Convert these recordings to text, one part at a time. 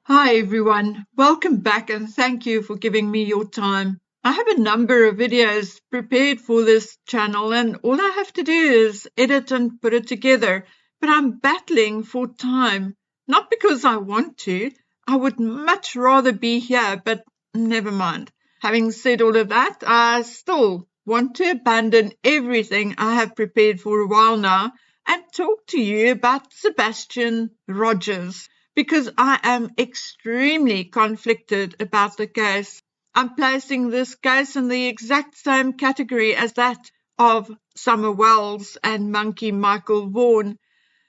Hi everyone, welcome back and thank you for giving me your time. I have a number of videos prepared for this channel and all I have to do is edit and put it together, but I'm battling for time, not because I want to. I would much rather be here, but never mind. Having said all of that, I still want to abandon everything I have prepared for a while now and talk to you about Sebastian Rogers, because I am extremely conflicted about the case. I'm placing this case in the exact same category as that of Summer Wells and Monkey Michael Vaughan.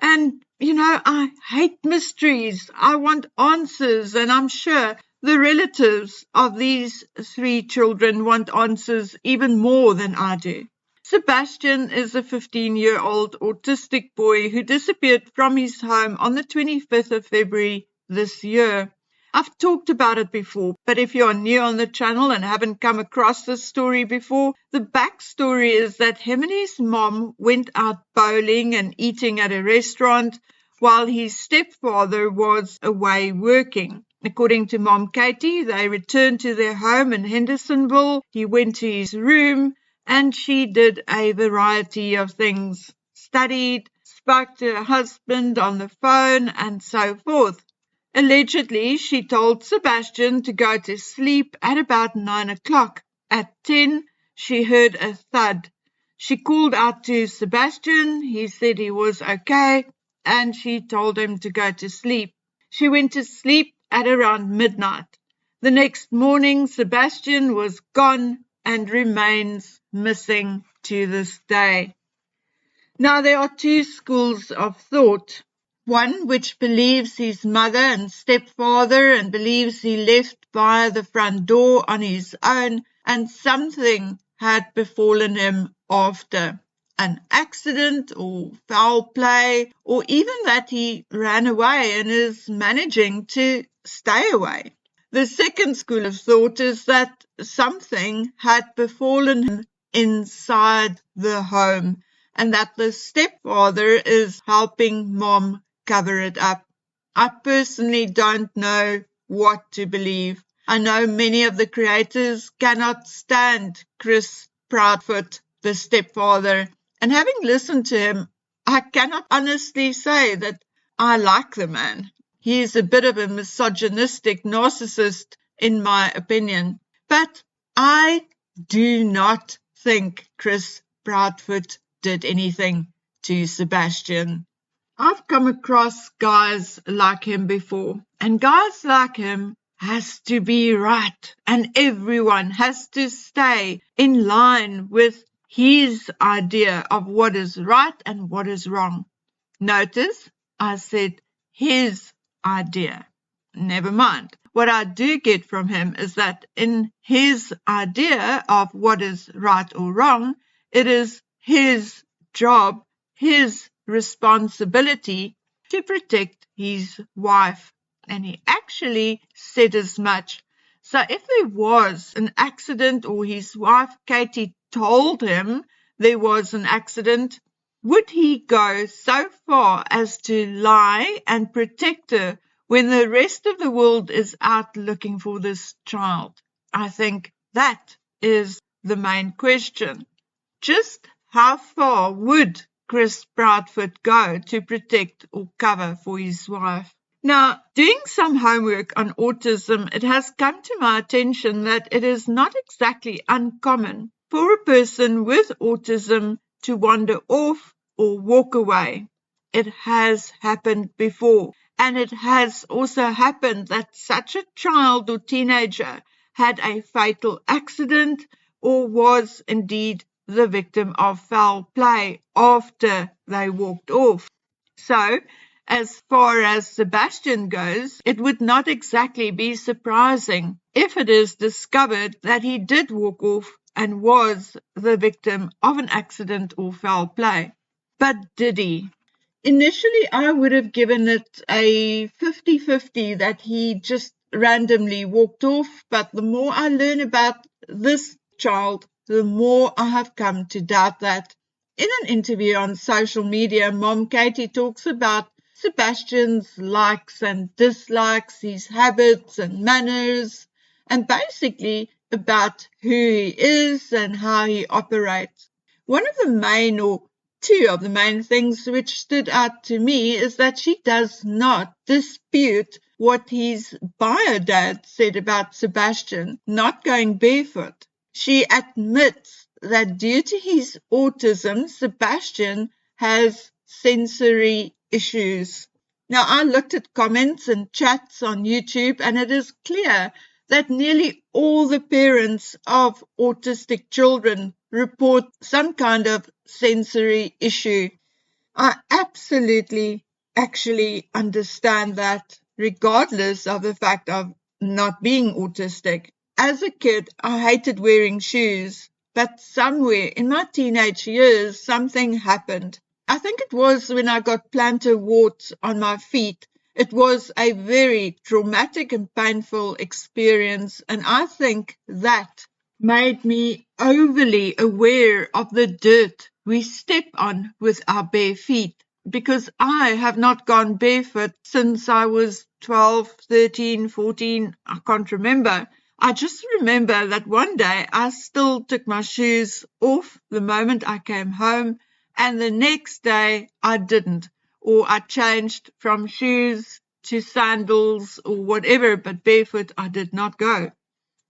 And, I hate mysteries. I want answers, and I'm sure the relatives of these three children want answers even more than I do. Sebastian is a 15-year-old autistic boy who disappeared from his home on the 25th of February this year. I've talked about it before, but if you're new on the channel and haven't come across this story before, the backstory is that him and his mom went out bowling and eating at a restaurant while his stepfather was away working. According to Mom Katie, they returned to their home in Hendersonville. He went to his room and she did a variety of things, studied, spoke to her husband on the phone, and so forth. Allegedly, she told Sebastian to go to sleep at about 9 o'clock. At 10, she heard a thud. She called out to Sebastian. He said he was okay, and she told him to go to sleep. She went to sleep at around midnight. The next morning, Sebastian was gone and remains missing to this day. Now, there are two schools of thought. One which believes his mother and stepfather and believes he left by the front door on his own and something had befallen him after. An accident or foul play, or even that he ran away and is managing to stay away. The second school of thought is that something had befallen him inside the home and that the stepfather is helping Mom cover it up. I personally don't know what to believe. I know many of the creators cannot stand Chris Proudfoot, the stepfather, and having listened to him, I cannot honestly say that I like the man. He is a bit of a misogynistic narcissist, in my opinion. But I do not think Chris Proudfoot did anything to Sebastian. I've come across guys like him before, and guys like him has to be right, and everyone has to stay in line with his idea of what is right and what is wrong. Notice I said his idea. Never mind. What I do get from him is that in his idea of what is right or wrong, it is his job, his responsibility to protect his wife. And he actually said as much. So if there was an accident or his wife Katie told him there was an accident, would he go so far as to lie and protect her when the rest of the world is out looking for this child? I think that is the main question. Just how far would Chris Proudfoot go to protect or cover for his wife? Now, doing some homework on autism, it has come to my attention that it is not exactly uncommon for a person with autism to wander off or walk away. It has happened before, and it has also happened that such a child or teenager had a fatal accident or was indeed the victim of foul play after they walked off. So, as far as Sebastian goes, it would not exactly be surprising if it is discovered that he did walk off and was the victim of an accident or foul play. But did he? Initially, I would have given it a 50-50 that he just randomly walked off, but the more I learn about this child, the more I have come to doubt that. In an interview on social media, Mom Katie talks about Sebastian's likes and dislikes, his habits and manners, and basically about who he is and how he operates. One of the main, or two of the main things which stood out to me is that she does not dispute what his bio dad said about Sebastian not going barefoot. She admits that due to his autism, Sebastian has sensory issues. Now, I looked at comments and chats on YouTube, and it is clear that nearly all the parents of autistic children report some kind of sensory issue. I absolutely actually understand that, regardless of the fact of not being autistic. As a kid, I hated wearing shoes, but somewhere in my teenage years, something happened. I think it was when I got plantar warts on my feet. It was a very traumatic and painful experience, and I think that made me overly aware of the dirt we step on with our bare feet, because I have not gone barefoot since I was 12, 13, 14, I can't remember. I just remember that one day I still took my shoes off the moment I came home, and the next day I didn't, or I changed from shoes to sandals or whatever, but barefoot I did not go.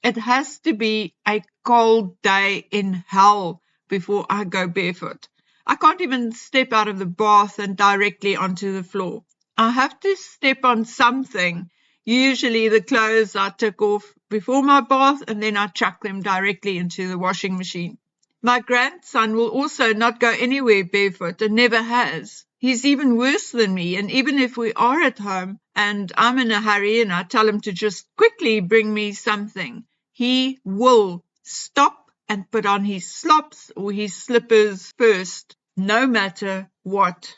It has to be a cold day in hell before I go barefoot. I can't even step out of the bath and directly onto the floor. I have to step on something. Usually the clothes I took off before my bath, and then I chuck them directly into the washing machine. My grandson will also not go anywhere barefoot and never has. He's even worse than me, and even if we are at home and I'm in a hurry and I tell him to just quickly bring me something, he will stop and put on his slops or his slippers first, no matter what.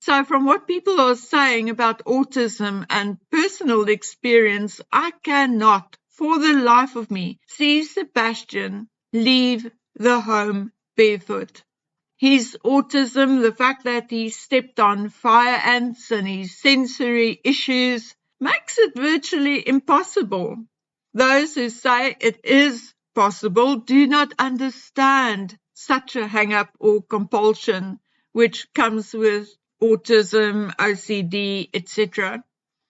So from what people are saying about autism and personal experience, I cannot, for the life of me, see Sebastian leave the home barefoot. His autism, the fact that he stepped on fire ants and his sensory issues makes it virtually impossible. Those who say it is possible do not understand such a hang-up or compulsion which comes with autism, OCD, etc.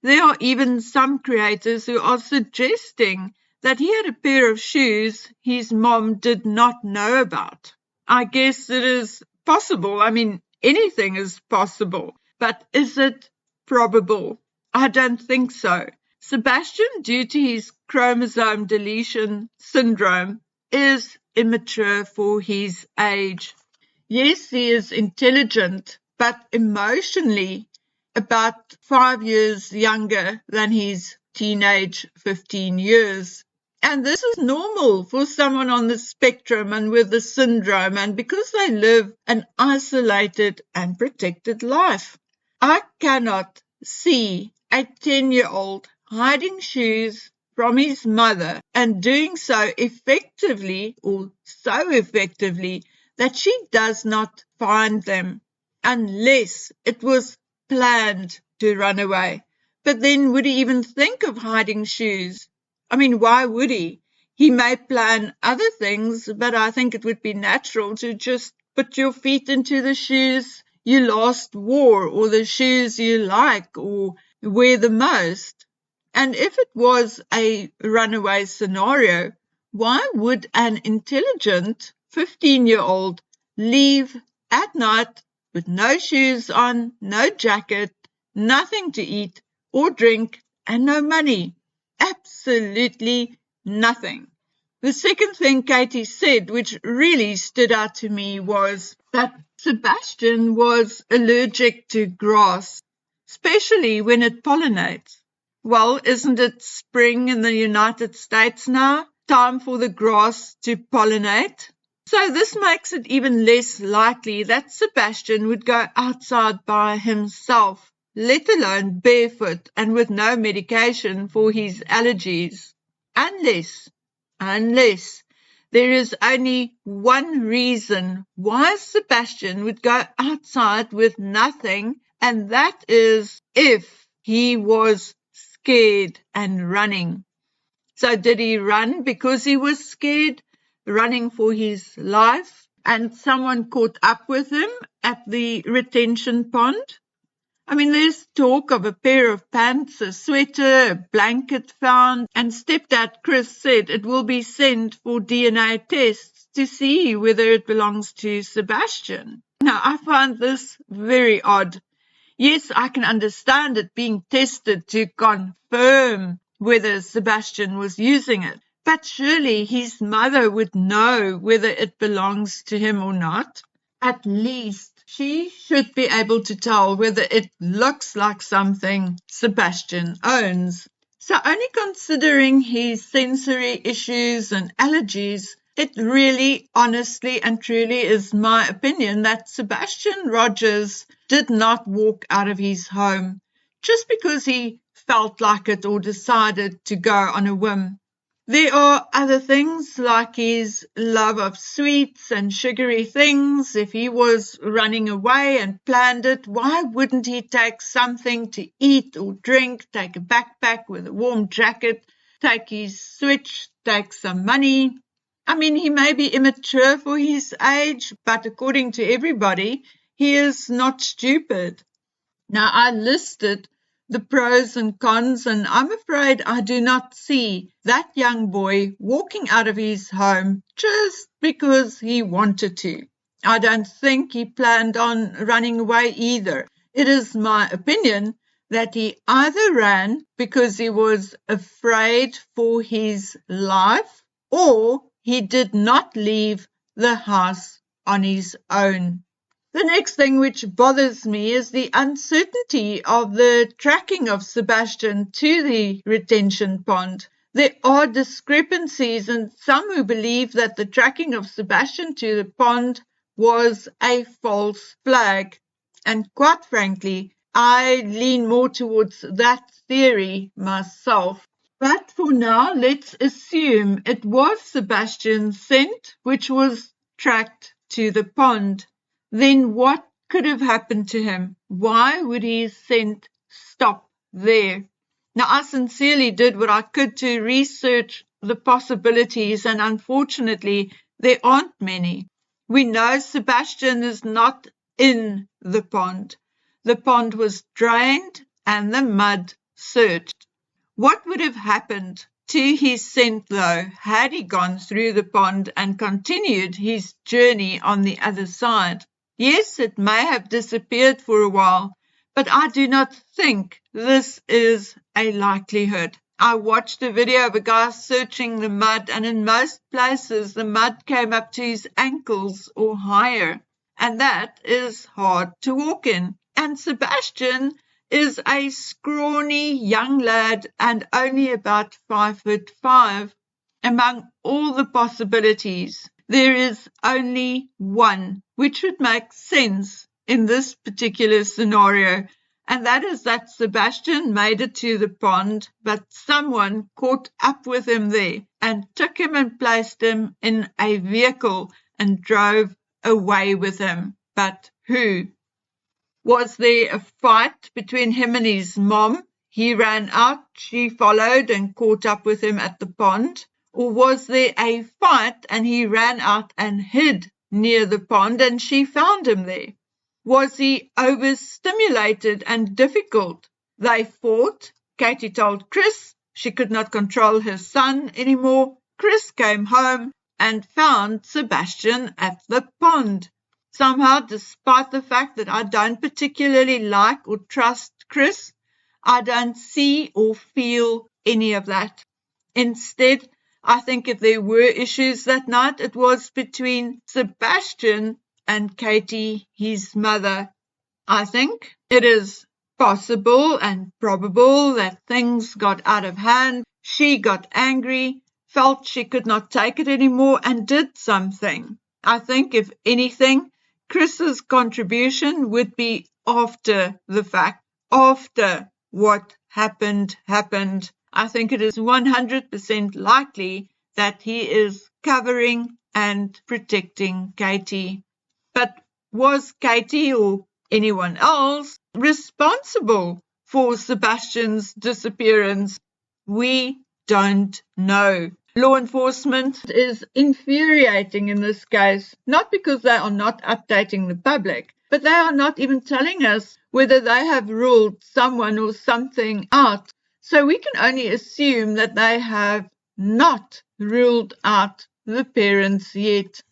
There are even some creators who are suggesting that he had a pair of shoes his mom did not know about. I guess it is possible. I mean, anything is possible. But is it probable? I don't think so. Sebastian, due to his chromosome deletion syndrome, is immature for his age. Yes, he is intelligent, but emotionally about 5 years younger than his teenage 15 years. And this is normal for someone on the spectrum and with the syndrome, and because they live an isolated and protected life. I cannot see a 10-year-old hiding shoes from his mother and doing so effectively, or so effectively, that she does not find them, unless it was planned to run away. But then would he even think of hiding shoes? I mean, why would he? He may plan other things, but I think it would be natural to just put your feet into the shoes you last wore, or the shoes you like or wear the most. And if it was a runaway scenario, why would an intelligent 15-year-old leave at night with no shoes on, no jacket, nothing to eat or drink, and no money? Absolutely nothing. The second thing Katie said, which really stood out to me, was that Sebastian was allergic to grass, especially when it pollinates. Well, isn't it spring in the United States now? Time for the grass to pollinate. So this makes it even less likely that Sebastian would go outside by himself, let alone barefoot and with no medication for his allergies. Unless there is only one reason why Sebastian would go outside with nothing and that is if he was scared and running. So did he run because he was scared, running for his life, and someone caught up with him at the retention pond? I mean, there's talk of a pair of pants, a sweater, a blanket found, and stepdad Chris said it will be sent for DNA tests to see whether it belongs to Sebastian. Now, I find this very odd. Yes, I can understand it being tested to confirm whether Sebastian was using it, but surely his mother would know whether it belongs to him or not. At least she should be able to tell whether it looks like something Sebastian owns. So only considering his sensory issues and allergies, it really, honestly and truly is my opinion that Sebastian Rogers did not walk out of his home just because he felt like it or decided to go on a whim. There are other things like his love of sweets and sugary things. If he was running away and planned it, why wouldn't he take something to eat or drink, take a backpack with a warm jacket, take his switch, take some money? I mean, he may be immature for his age, but according to everybody, he is not stupid. Now, I listed the pros and cons, and I'm afraid I do not see that young boy walking out of his home just because he wanted to. I don't think he planned on running away either. It is my opinion that he either ran because he was afraid for his life, or he did not leave the house on his own. The next thing which bothers me is the uncertainty of the tracking of Sebastian to the retention pond. There are discrepancies, and some who believe that the tracking of Sebastian to the pond was a false flag. And quite frankly, I lean more towards that theory myself. But for now, let's assume it was Sebastian's scent which was tracked to the pond. Then what could have happened to him? Why would his scent stop there? Now, I sincerely did what I could to research the possibilities, and unfortunately, there aren't many. We know Sebastian is not in the pond. The pond was drained and the mud searched. What would have happened to his scent, though, had he gone through the pond and continued his journey on the other side? Yes, it may have disappeared for a while, but I do not think this is a likelihood. I watched a video of a guy searching the mud, and in most places the mud came up to his ankles or higher, and that is hard to walk in. And Sebastian is a scrawny young lad and only about 5'5". Among all the possibilities, there is only one which would make sense in this particular scenario, and that is that Sebastian made it to the pond, but someone caught up with him there and took him and placed him in a vehicle and drove away with him. But who? Was there a fight between him and his mom? He ran out, she followed and caught up with him at the pond. Or was there a fight and he ran out and hid near the pond and she found him there? Was he overstimulated and difficult? They fought. Katie told Chris she could not control her son anymore. Chris came home and found Sebastian at the pond. Somehow, despite the fact that I don't particularly like or trust Chris, I don't see or feel any of that. Instead, I think if there were issues that night, it was between Sebastian and Katie, his mother. I think it is possible and probable that things got out of hand. She got angry, felt she could not take it anymore, and did something. I think, if anything, Chris's contribution would be after the fact, after what happened. I think it is 100% likely that he is covering and protecting Katie. But was Katie or anyone else responsible for Sebastian's disappearance? We don't know. Law enforcement is infuriating in this case, not because they are not updating the public, but they are not even telling us whether they have ruled someone or something out. So we can only assume that they have not ruled out the parents yet.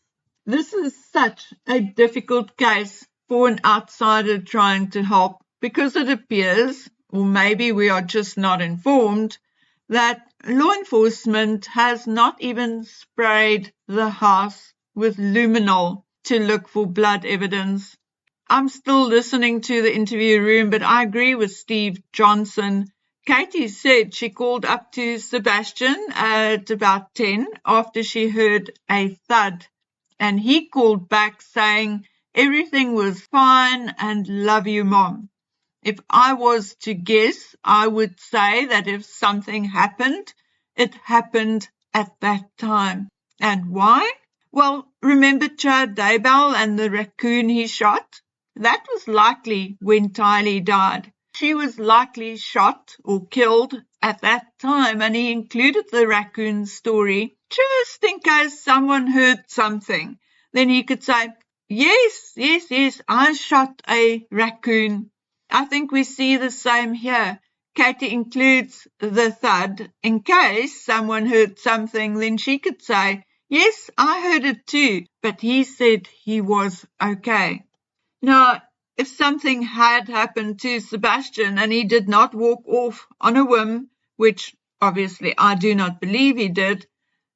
This is such a difficult case for an outsider trying to help, because it appears, or maybe we are just not informed, that law enforcement has not even sprayed the house with luminol to look for blood evidence. I'm still listening to the interview room, but I agree with Steve Johnson. Katie said she called up to Sebastian at about 10 after she heard a thud, and he called back saying everything was fine and love you, Mom. If I was to guess, I would say that if something happened, it happened at that time. And why? Well, remember Chad Daybell and the raccoon he shot? That was likely when Tylee died. She was likely shot or killed at that time, and he included the raccoon story just in case someone heard something. Then he could say, yes, I shot a raccoon. I think we see the same here. Katie includes the thud in case someone heard something. Then she could say, yes, I heard it too, but he said he was okay. Now, if something had happened to Sebastian and he did not walk off on a whim, which obviously I do not believe he did,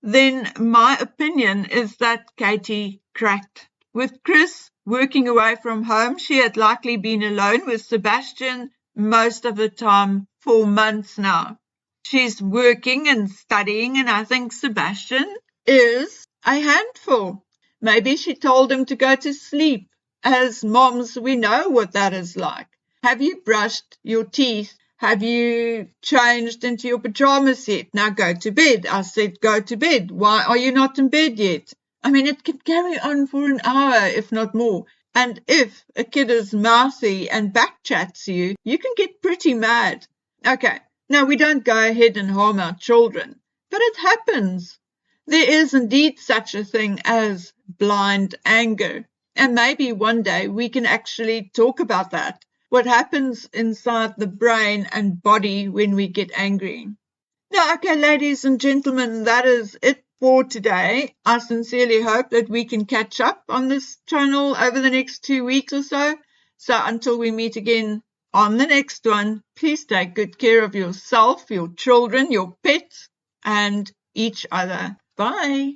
then my opinion is that Katie cracked. With Chris working away from home, she had likely been alone with Sebastian most of the time for months now. She's working and studying, and I think Sebastian is a handful. Maybe she told him to go to sleep. As moms, we know what that is like. Have you brushed your teeth? Have you changed into your pajamas yet? Now go to bed. I said go to bed. Why are you not in bed yet? I mean, it can carry on for an hour, if not more. And if a kid is mouthy and backchats you, you can get pretty mad. Okay, now we don't go ahead and harm our children, but it happens. There is indeed such a thing as blind anger. And maybe one day we can actually talk about that. What happens inside the brain and body when we get angry. Now, okay, ladies and gentlemen, that is it for today. I sincerely hope that we can catch up on this channel over the next 2 weeks or so. So until we meet again on the next one, please take good care of yourself, your children, your pets, and each other. Bye.